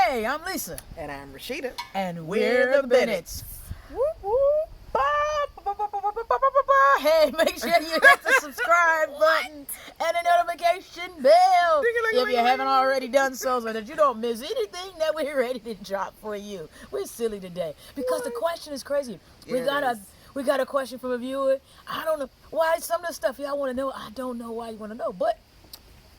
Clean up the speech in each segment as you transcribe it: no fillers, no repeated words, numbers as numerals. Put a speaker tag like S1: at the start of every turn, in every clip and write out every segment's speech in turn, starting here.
S1: Hey, I'm Lisa.
S2: And I'm Rasheida.
S1: And we're the Bennetts. Whoop, whoop. Ba, ba, ba, ba, ba, ba, ba, ba, ba. Hey, make sure you hit the subscribe button and the notification bell if you haven't already done so that you don't miss anything that we're ready to drop for you. We're silly today because the question is crazy. We got a question from a viewer. I don't know why some of the stuff y'all want to know. I don't know why you want to know, but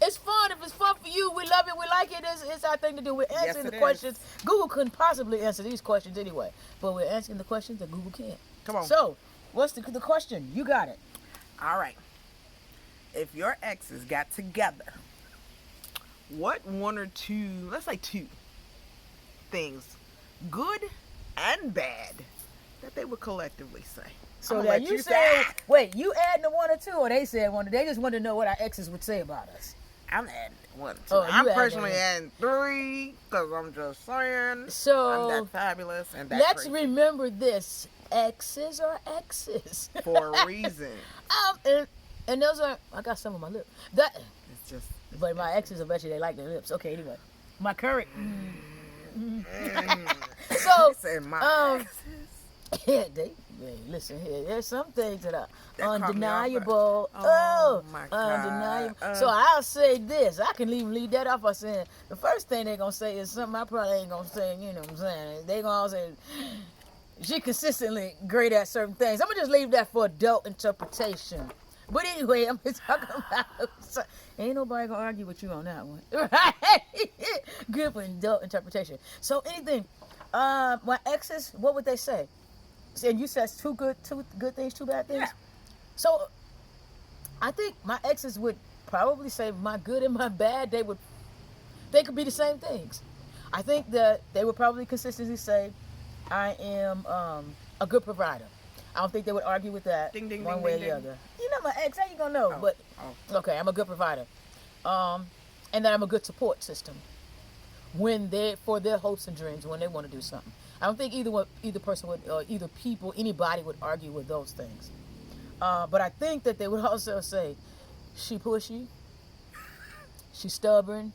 S1: it's fun. If it's fun for you, we love it. We like it. It's our thing to do. We're answering the questions. Google couldn't possibly answer these questions anyway, but we're answering the questions that Google can't.
S2: Come on.
S1: So, what's the question? You got it.
S2: All right. If your exes got together, what one or two, let's say two things, good and bad, that they would collectively say?
S1: So that you say, wait, you adding the one or two, or they said one? They just want to know what our exes would say about us.
S2: I'm adding one, two.
S1: Oh,
S2: I'm personally adding three because I'm just saying.
S1: So
S2: I'm that fabulous and that
S1: let's
S2: crazy.
S1: remember this: exes are exes
S2: For a reason.
S1: And those are. I got some on my lip. That.
S2: It's just.
S1: But my exes, I bet you they like their lips. Okay, anyway, my current. So
S2: said my exes.
S1: Listen here. There's some things that are
S2: that
S1: undeniable.
S2: Oh my God.
S1: Undeniable. So I'll say this. I can leave that off by saying the first thing they're gonna say is something I probably ain't gonna say. You know what I'm saying? They gonna all say she consistently great at certain things. I'm gonna just leave that for adult interpretation. But anyway, I'm just talking about. Ain't nobody gonna argue with you on that one, right? Good for adult interpretation. So anything, my exes, what would they say? And you said two good things, two bad things.
S2: Yeah.
S1: So I think my exes would probably say my good and my bad. They could be the same things. I think that they would probably consistently say I am a good provider. I don't think they would argue with that one way or the other. You know my ex, how you gonna know? Okay, I'm a good provider, and that I'm a good support system when for their hopes and dreams when they want to do something. I don't think either person would, or either people, anybody would argue with those things. But I think that they would also say, she pushy, she's stubborn.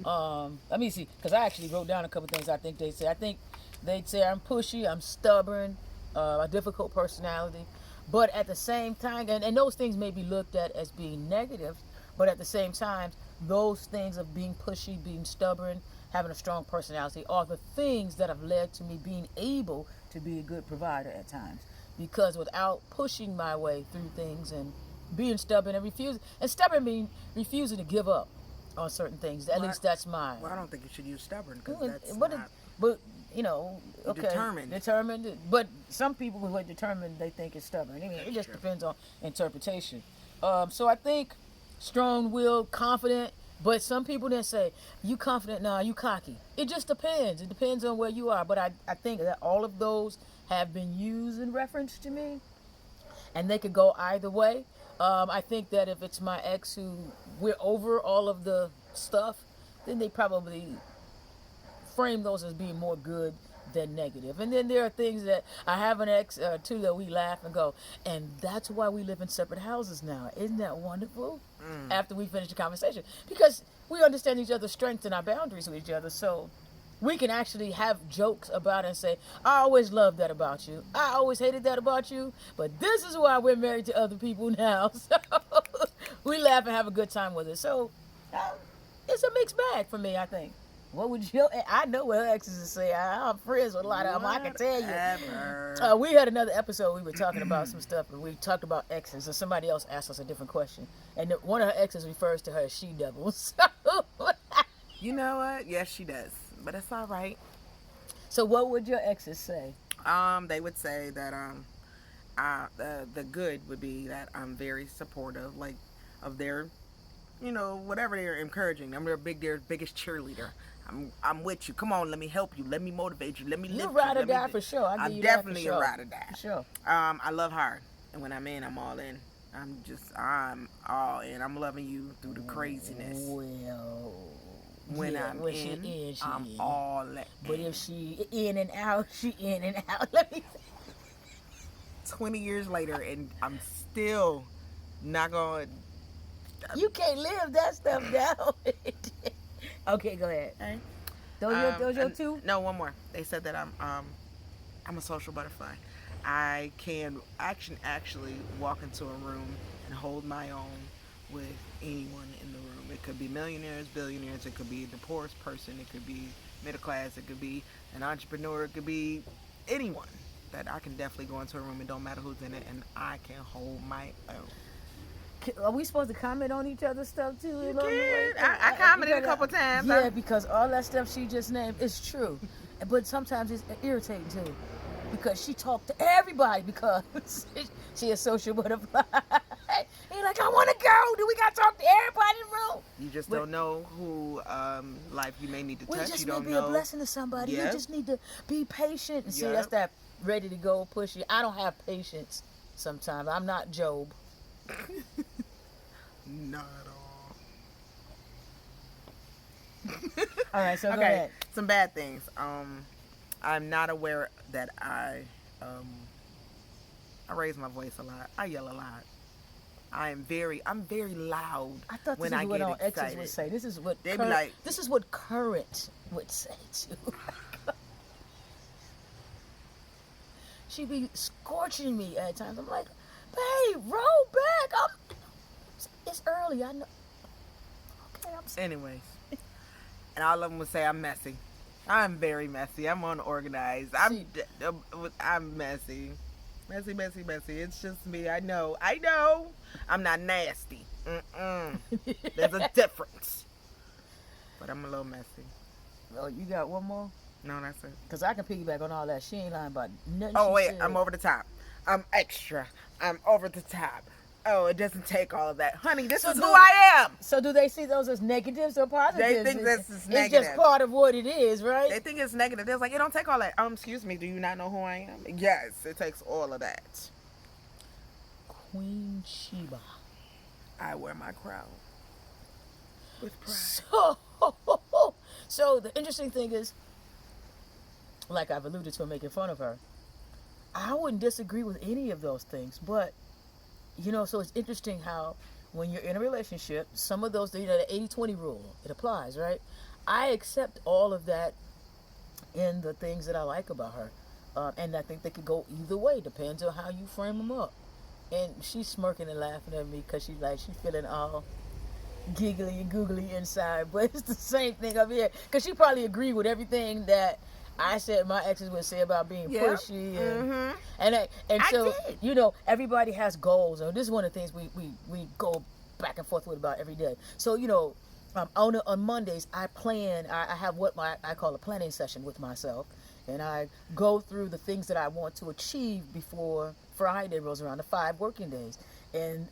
S1: Let me see, because I actually wrote down a couple things I think they'd say. I think they'd say I'm pushy, I'm stubborn, a difficult personality. But at the same time, and those things may be looked at as being negative, but at the same time, those things of being pushy, being stubborn, having a strong personality are the things that have led to me being able to be a good provider at times. Because without pushing my way through things and being stubborn and refusing to give up on certain things, at least that's mine.
S2: Well, I don't think you should use stubborn because that's
S1: but you know, okay,
S2: determined.
S1: But some people who are determined, they think it's stubborn. I mean, it just depends on interpretation. So I think strong-willed, confident. But some people then say, you confident? Nah, you cocky. It just depends. It depends on where you are. But I think that all of those have been used in reference to me. And they could go either way. I think that if it's my ex who we're over all of the stuff, then they probably frame those as being more good than negative. And then there are things that I have an ex too that we laugh and go, and that's why we live in separate houses now. Isn't that wonderful? After we finish the conversation, because we understand each other's strengths and our boundaries with each other, so we can actually have jokes about it and say, I always loved that about you, I always hated that about you, but this is why we're married to other people now. So we laugh and have a good time with it. So it's a mixed bag for me, I think. What would you? I know what her exes would say. I'm friends with a lot of them. I can tell you. We had another episode. We were talking about some stuff, and we talked about exes. And somebody else asked us a different question, and one of her exes refers to her as she-devils.
S2: You know what? Yes, she does, but it's all right.
S1: So, what would your exes say?
S2: They would say that the good would be that I'm very supportive, like of their, whatever they're encouraging. I'm their biggest cheerleader. I'm with you. Come on, let me help you. Let me motivate you. Let me lift you.
S1: You're ride or die for sure.
S2: I'm definitely a ride or die.
S1: For sure.
S2: I love hard, and when I'm in, I'm all in. I'm all in. I'm loving you through the craziness.
S1: Well,
S2: when I'm I'm all in.
S1: But if she in and out, she in and out. Let me.
S2: 20 years later, and I'm still not going.
S1: You can't live that stuff down. Okay, go ahead. Those your two?
S2: No, one more. They said that I'm a social butterfly. I can actually walk into a room and hold my own with anyone in the room. It could be millionaires, billionaires. It could be the poorest person. It could be middle class. It could be an entrepreneur. It could be anyone. That I can definitely go into a room. It don't matter who's in it, and I can hold my own.
S1: Are we supposed to comment on each other's stuff too?
S2: You
S1: Along the way?
S2: can. I commented a couple times.
S1: Yeah, because all that stuff she just named is true, but sometimes it's irritating too, because she talked to everybody because she a social butterfly. He's like, I want to go. Do we got to talk to everybody in the room?
S2: You just don't know who life you may need to touch.
S1: Just
S2: you
S1: may
S2: don't
S1: be
S2: know.
S1: a blessing to somebody.
S2: Yep.
S1: You just need to be patient and see.
S2: Yep.
S1: That's that ready to go, pushy. I don't have patience sometimes. I'm not Job.
S2: Not at all.
S1: All right, so go
S2: Okay,
S1: ahead.
S2: some bad things. I'm not aware that I raise my voice a lot. I yell a lot. I'm very loud.
S1: I thought
S2: when
S1: this
S2: I
S1: is what
S2: get
S1: our exes
S2: excited.
S1: would say. This is what
S2: They be like,
S1: this is what current would say too. She be scorching me at times. I'm like, babe, roll back. It's early. I know. Okay, I'm sorry.
S2: anyways, and all of them would say I'm messy. I'm very messy. I'm unorganized. I'm messy. Messy. It's just me. I know. I'm not nasty. There's a difference. But I'm a little messy.
S1: Oh, you got one more?
S2: No, that's it.
S1: Because I can piggyback on all that. She ain't lying about nothing.
S2: Oh,
S1: she
S2: wait.
S1: said.
S2: I'm over the top. I'm extra. I'm over the top. Oh, it doesn't take all of that. Honey, this is who I am.
S1: So do they see those as negatives or positives?
S2: They think this is
S1: It's
S2: negative.
S1: just part of what it is, right?
S2: They think it's negative. They're like, it don't take all that. Excuse me, do you not know who I am? Yes, it takes all of that.
S1: Queen Sheba.
S2: I wear my crown with pride.
S1: So the interesting thing is, like I've alluded to, making fun of her. I wouldn't disagree with any of those things, but so it's interesting how when you're in a relationship, some of those, the 80-20 rule, it applies, right? I accept all of that in the things that I like about her, and I think they could go either way, depends on how you frame them up. And she's smirking and laughing at me because she's feeling all giggly and googly inside, but it's the same thing up here because she probably agreed with everything that I said my exes would say about being pushy and so everybody has goals, and this is one of the things we go back and forth with about every day. So on Mondays I have what I call a planning session with myself, and I go through the things that I want to achieve before Friday rolls around, the 5 working days. And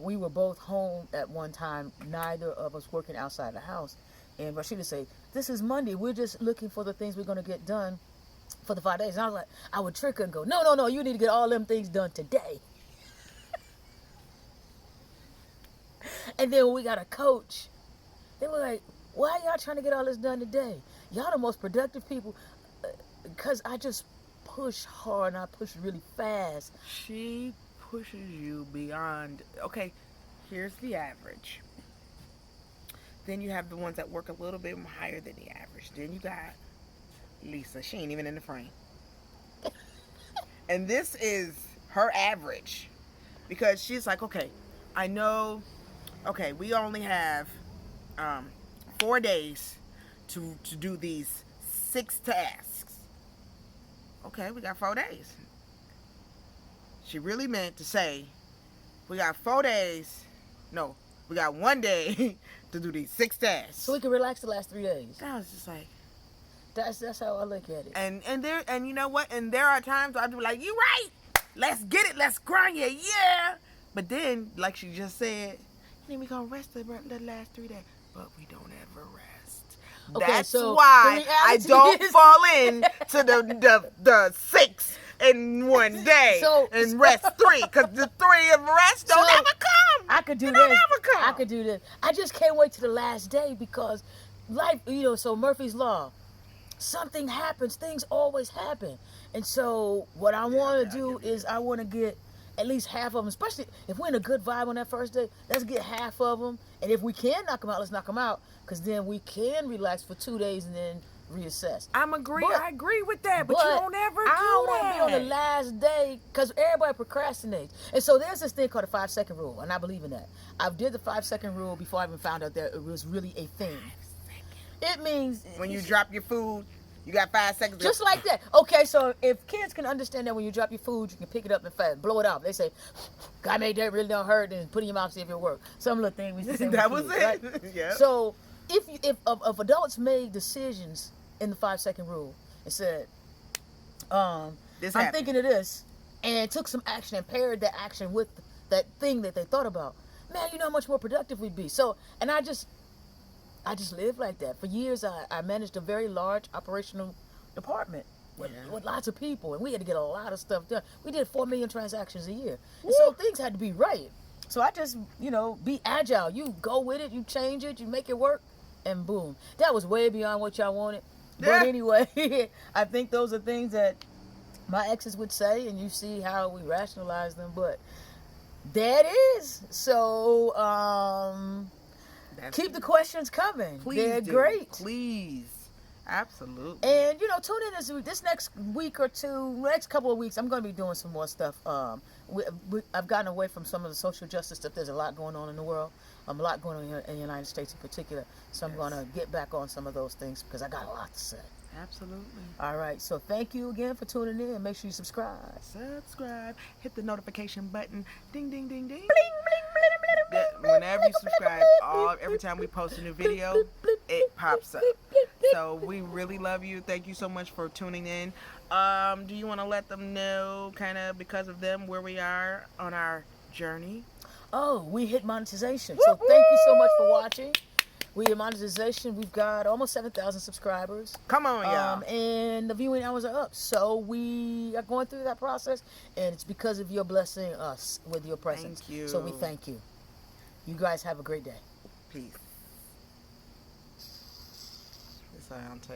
S1: we were both home at one time, neither of us working outside the house. And Rasheida say, this is Monday. We're just looking for the things we're going to get done for the 5 days. And I was like, I would trick her and go, no, you need to get all them things done today. And then when we got a coach, they were like, why y'all trying to get all this done today? Y'all the most productive people. Because I just push hard and I push really fast.
S2: She pushes you beyond. Okay, here's the average. Then you have the ones that work a little bit higher than the average. Then you got Lisa. She ain't even in the frame. And this is her average. Because she's like, okay, I know, okay, we only have 4 days to do these 6 tasks. Okay, we got 4 days. She really meant to say, we got 4 days. No, we got 1 day to do these 6 tasks.
S1: So we can relax the last 3 days.
S2: I was just like,
S1: that's how I look at it.
S2: And you know what? And there are times where I'd be like, you right. Let's get it. Let's grind it. Yeah. But then, like she just said, then we gonna rest the last 3 days. But we don't ever rest.
S1: Okay,
S2: That's
S1: so
S2: why I don't fall in to the 6 in 1 day and rest 3. Because the 3 of rest don't ever come.
S1: I could do
S2: it
S1: this.
S2: Don't ever come.
S1: I could do this. I just can't wait to the last day because life, so Murphy's Law. Something happens. Things always happen. And so what I want to do is I want to get at least half of them, especially if we're in a good vibe on that first day, let's get half of them. And if we can knock them out, let's knock them out. Because then we can relax for 2 days and then reassess.
S2: I agree with that, but you don't ever do that. I don't
S1: want to be on the last day because everybody procrastinates. And so there's this thing called the 5-second rule, and I believe in that. I did the 5-second rule before I even found out that it was really a thing. It means
S2: when you drop your food, you got 5 seconds.
S1: Just like that. Okay, so if kids can understand that when you drop your food, you can pick it up and fast, blow it off. They say, God made that really don't hurt, and put it in your mouth, see if it works. Some little thing we say.
S2: That was
S1: kids,
S2: it.
S1: Right?
S2: Yeah.
S1: So if adults made decisions in the 5-second rule and said, I'm thinking of this, and took some action and paired that action with that thing that they thought about, man, you know how much more productive we'd be. So, and I just lived like that. For years, I managed a very large operational department with lots of people, and we had to get a lot of stuff done. We did 4 million transactions a year. And so things had to be right. So I just, be agile. You go with it, you change it, you make it work, and boom. That was way beyond what y'all wanted.
S2: Yeah.
S1: But anyway, I think those are things that my exes would say, and you see how we rationalize them. But that is. So, keep the questions coming. They're great.
S2: Please. Absolutely.
S1: And, tune in this next week or two, next couple of weeks, I'm going to be doing some more stuff. I've gotten away from some of the social justice stuff. There's a lot going on in the world. A lot going on here in the United States in particular. So I'm going to get back on some of those things because I got a lot to say.
S2: Absolutely.
S1: All right. So thank you again for tuning in. Make sure you subscribe.
S2: Hit the notification button. Ding, ding, ding, ding.
S1: Bling, bling, bling, bling,
S2: Whenever you subscribe, every time we post a new video, it pops up. So we really love you. Thank you so much for tuning in. Do you want to let them know, kind of because of them, where we are on our journey?
S1: Oh, we hit monetization. So thank you so much for watching. We hit monetization. We've got almost 7,000 subscribers.
S2: Come on, y'all.
S1: And the viewing hours are up. So we are going through that process, and it's because of your blessing us with your presence.
S2: Thank you.
S1: So we thank you. You guys have a great day.
S2: Peace. This is how I'm taking.